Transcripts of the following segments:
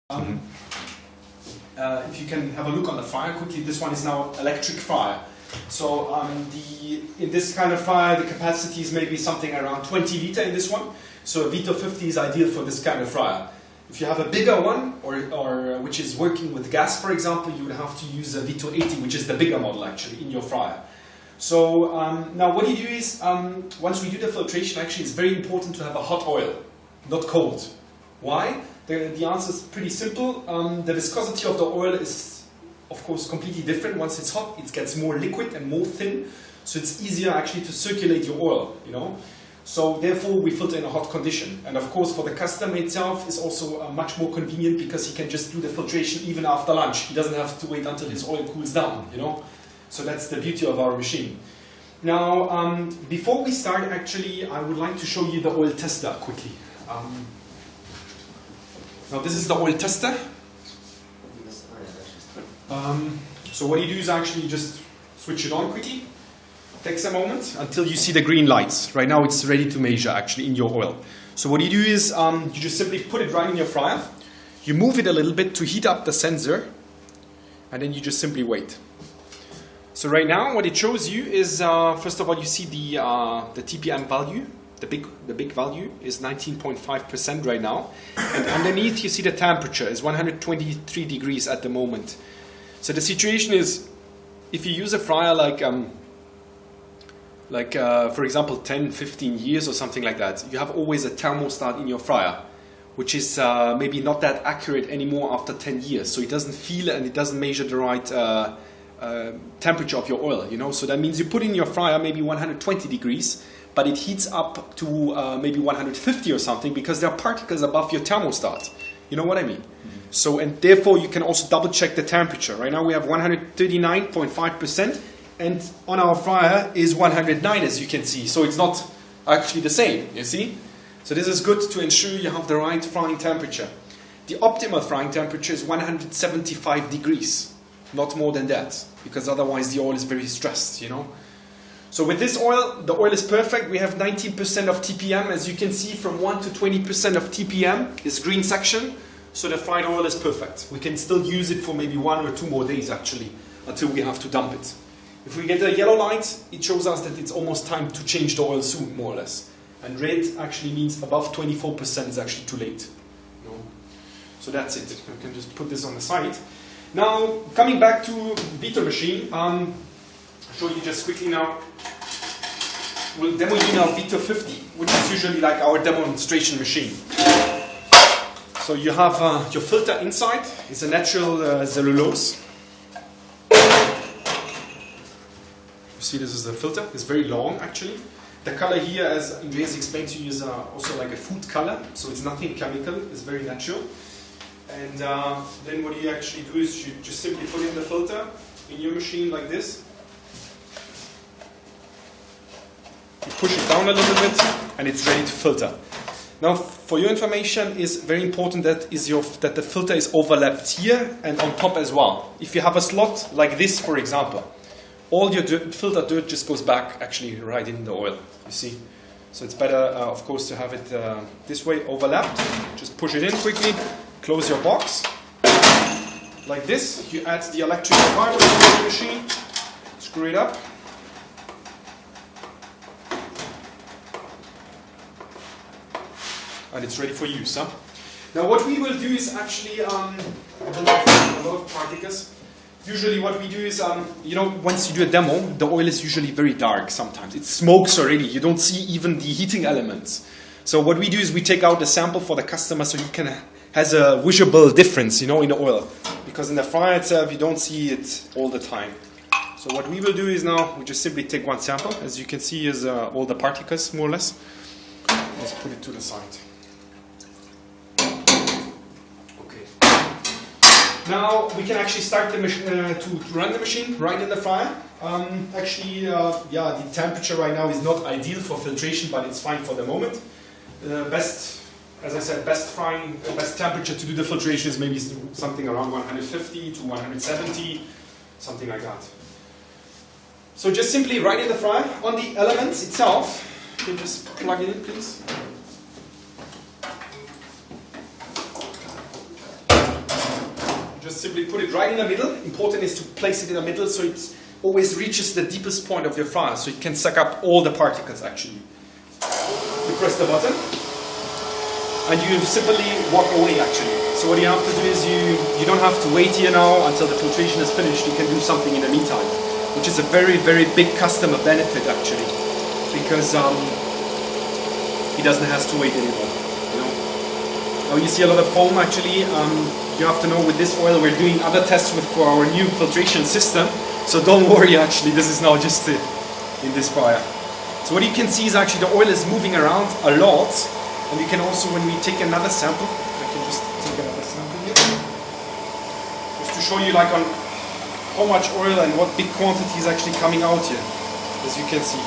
If you can have a look on the fryer quickly, this one is now electric fryer. So in this kind of fryer, the capacity is maybe something around 20 liter in this one. So a Vito 50 is ideal for this kind of fryer. If you have a bigger one, or which is working with gas, for example, you would have to use a Vito 80, which is the bigger model actually in your fryer. So now what you do is, once we do the filtration, actually it's very important to have a hot oil, not cold. Why? The answer is pretty simple. The viscosity of the oil is, of course, completely different. Once it's hot, it gets more liquid and more thin, so it's easier actually to circulate your oil, you know. So therefore, we filter in a hot condition. And of course, for the customer itself, is also much more convenient because he can just do the filtration even after lunch. He doesn't have to wait until his oil cools down, you know. So that's the beauty of our machine. Now, before we start, actually, I would like to show you the oil tester quickly. Now this is the oil tester. So what you do is actually just switch it on quickly. Takes a moment until you see the green lights. Right now it's ready to measure actually in your oil. So what you do is you just simply put it right in your fryer. You move it a little bit to heat up the sensor, and then you just simply wait. So right now what it shows you is first of all you see the TPM value. The big value is 19.5% right now, and underneath you see the temperature is 123 degrees at the moment. So the situation is, if you use a fryer for example 10-15 years or something like that, you have always a thermostat in your fryer, which is maybe not that accurate anymore after 10 years. So it doesn't feel and it doesn't measure the right temperature of your oil, you know. So that means you put in your fryer maybe 120 degrees, but it heats up to maybe 150 or something because there are particles above your thermostat. You know what I mean? Mm-hmm. So, and therefore you can also double check the temperature. Right now we have 139.5% and on our fryer is 109, as you can see. So it's not actually the same, you see? So this is good to ensure you have the right frying temperature. The optimal frying temperature is 175 degrees, not more than that, because otherwise the oil is very stressed, you know? So with this oil, the oil is perfect. We have 19% of TPM. As you can see, from 1 to 20% of TPM is green section. So the fried oil is perfect. We can still use it for maybe 1 or 2 more days actually, until we have to dump it. If we get a yellow light, it shows us that it's almost time to change the oil soon, more or less. And red actually means above 24% is actually too late. You know? So that's it. I can just put this on the side. Now, coming back to Vito machine, I'll show you just quickly now. We'll demo you now Vito 50, which is usually like our demonstration machine. So you have your filter inside. It's a natural cellulose. You see, this is the filter. It's very long actually. The color here, as Andreas explained to you, is also like a food color. So it's nothing chemical. It's very natural. And then what you actually do is you just simply put in the filter in your machine like this. You push it down a little bit and it's ready to filter. Now for your information, is very important that the filter is overlapped here and on top as well. If you have a slot like this, for example, all your filter dirt just goes back actually right in the oil, you see. So it's better of course to have it this way overlapped. Just push it in quickly, close your box like this. You add the electrical fiber to the machine, screw it up. And it's ready for use. Huh? Now what we will do is actually, a lot of particles. Usually what we do is, you know, once you do a demo, the oil is usually very dark sometimes. It smokes already. You don't see even the heating elements. So what we do is we take out the sample for the customer so he has a visible difference, you know, in the oil. Because in the fryer itself, you don't see it all the time. So what we will do is now, we just simply take one sample. As you can see is all the particles, more or less. Let's put it to the side. Now we can actually start the machine to run the machine right in the fryer. The temperature right now is not ideal for filtration, but it's fine for the moment. As I said, best temperature to do the filtration is maybe something around 150 to 170, something like that. So just simply right in the fryer. On the elements itself, you can just plug it in, please. just simply put it right in the middle. Important is to place it in the middle so it always reaches the deepest point of your fryer, so it can suck up all the particles actually. You press the button and you simply walk away actually. So what you have to do is you don't have to wait here now until the filtration is finished. You can do something in the meantime, which is a very, very big customer benefit actually, because he doesn't have to wait anymore. You know. Now you see a lot of foam actually. You have to know with this oil we're doing other tests for our new filtration system. So don't worry actually, this is now just in this fryer. So what you can see is actually the oil is moving around a lot, and you can also, when we take another sample, I can just take another sample here, just to show you like on how much oil and what big quantity is actually coming out here, as you can see.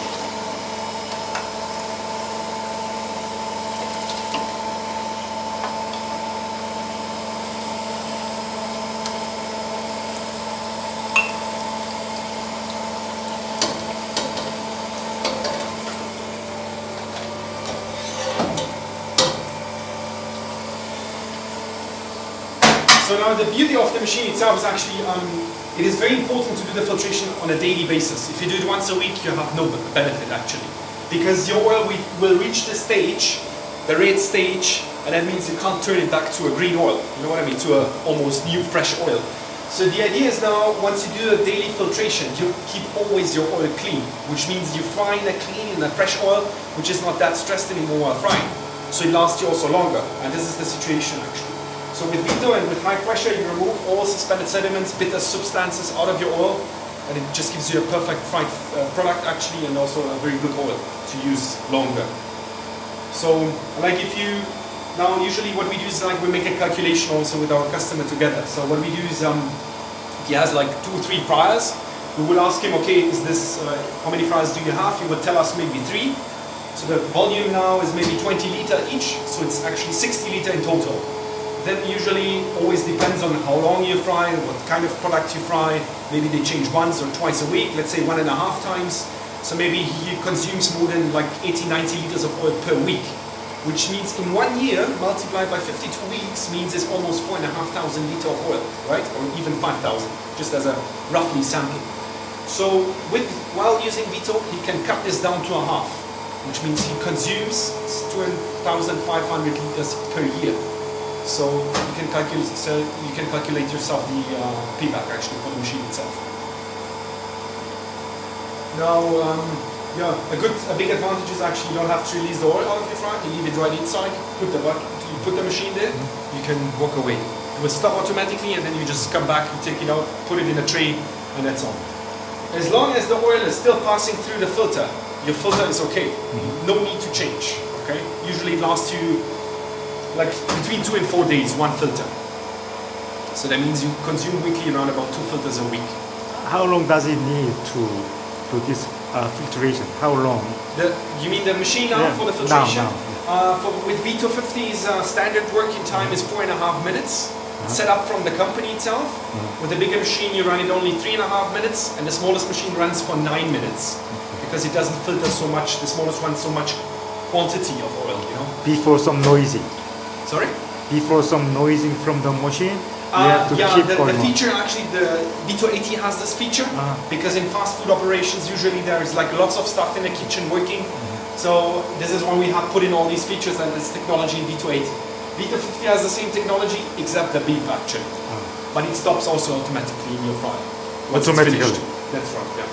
So now the beauty of the machine itself is actually, it is very important to do the filtration on a daily basis. If you do it once a week, you have no benefit actually. Because your oil will reach the stage, the red stage, and that means you can't turn it back to a green oil. You know what I mean? To a almost new fresh oil. So the idea is now, once you do a daily filtration, you keep always your oil clean, which means you fry in a clean and a fresh oil, which is not that stressed anymore while frying. So it lasts you also longer, and this is the situation actually. So with Vito and with high pressure, you remove all suspended sediments, bitter substances out of your oil, and it just gives you a perfect fried product actually, and also a very good oil to use longer. So like if you, now usually what we do is like we make a calculation also with our customer together. So what we do is, if he has like 2 or 3 fryers, we will ask him, okay, is this, how many fryers do you have? He would tell us maybe 3. So the volume now is maybe 20 liter each, so it's actually 60 liter in total. Then usually always depends on how long you fry, what kind of product you fry. Maybe they change once or twice a week, let's say 1.5 times. So maybe he consumes more than like 80-90 liters of oil per week, which means in 1 year, multiplied by 52 weeks, means it's almost 4,500 liters of oil, right? Or even 5,000, just as a roughly sample. So while using Vito, he can cut this down to a half, which means he consumes 2,500 liters per year. So you can calculate yourself the payback actually for the machine itself. Now, yeah, a big advantage is actually you don't have to release the oil out of your fryer. You leave it right inside. You put the machine there. You can walk away. It will stop automatically, and then you just come back, you take it out, put it in a tray, and that's all. As long as the oil is still passing through the filter, your filter is okay. No need to change. Okay. Usually it lasts you like between 2 and 4 days, 1 filter. So that means you consume weekly around about 2 filters a week. How long does it need to do this filtration? How long? You mean the machine now for the filtration? Now. With Vito 50's standard working time is 4.5 minutes. It's set up from the company itself. With the bigger machine you run it only 3.5 minutes, and the smallest machine runs for 9 minutes. Because it doesn't filter so much, the smallest runs so much quantity of oil, you know. Before some noisy. Sorry? Before some noising from the machine, you have to keep going the feature actually, the Vito 80 has this feature, because in fast food operations usually there is like lots of stuff in the kitchen working. So this is why we have put in all these features and this technology in Vito 80. Vito 50 has the same technology except the beep actually, but it stops also automatically in your fryer. Automatically? That's right, yeah.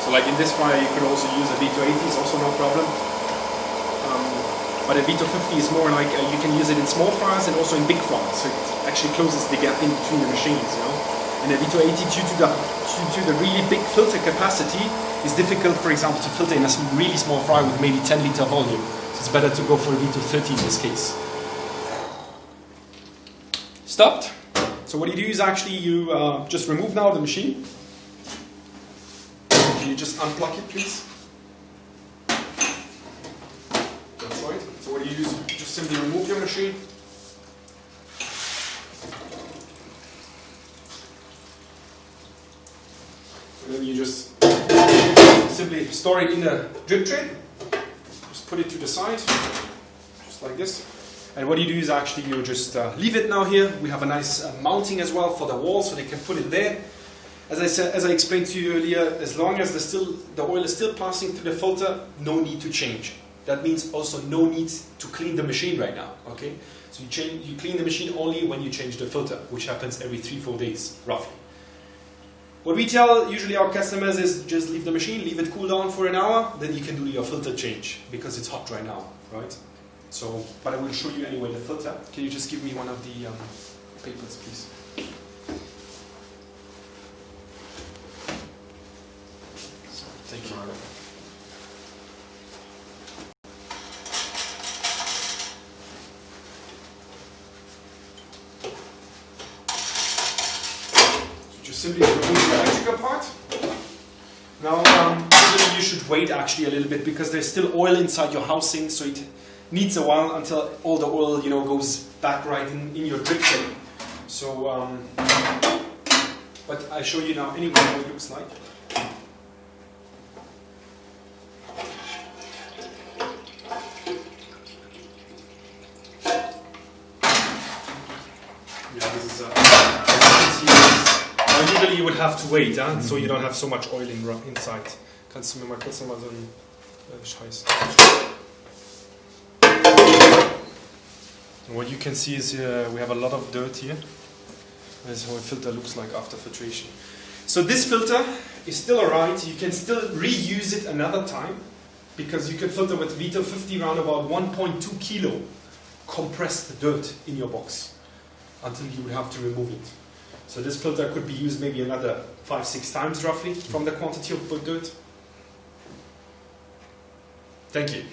So like in this fryer you could also use a Vito 80, it's also no problem. But a Vito 50 is more like you can use it in small fryers and also in big fryers, so it actually closes the gap in between the machines, you know. And a Vito 80, due to the really big filter capacity, is difficult, for example, to filter in a really small fryer with maybe 10 liter volume. So it's better to go for a Vito 30 in this case. Stopped. So what you do is actually you just remove now the machine. Can you just unplug it, please? That's right. So what do you use? Just simply remove your machine. So then you just simply store it in a drip tray. Just put it to the side, just like this. And what you do is actually you just leave it now here. We have a nice mounting as well for the wall, so they can put it there. As I said, as I explained to you earlier, as long as the oil is still passing through the filter, no need to change. That means also no need to clean the machine right now. Okay, so you clean the machine only when you change the filter, which happens every 3-4 days, roughly. What we tell usually our customers is just leave the machine, leave it cool down for an hour, then you can do your filter change because it's hot right now, right? So, but I will show you anyway the filter. Can you just give me one of the papers, please? Thank you. So just simply remove the electrical part. Now, usually you should wait actually a little bit because there's still oil inside your housing, so it needs a while until all the oil, you know, goes back right in your drip tray. So, but I'll show you now anyway what it looks like. Yeah, this is as you can see, usually you would have to wait, so you don't have so much oil inside. Kannst du mir mal kurz nochmal so einen Scheiß. What you can see is we have a lot of dirt here. This is how a filter looks like after filtration. So this filter is still alright. You can still reuse it another time because you can filter with liter 50 around about 1.2 kilo compressed dirt in your box until you would have to remove it. So this filter could be used maybe another 5-6 times roughly from the quantity of dirt. Thank you.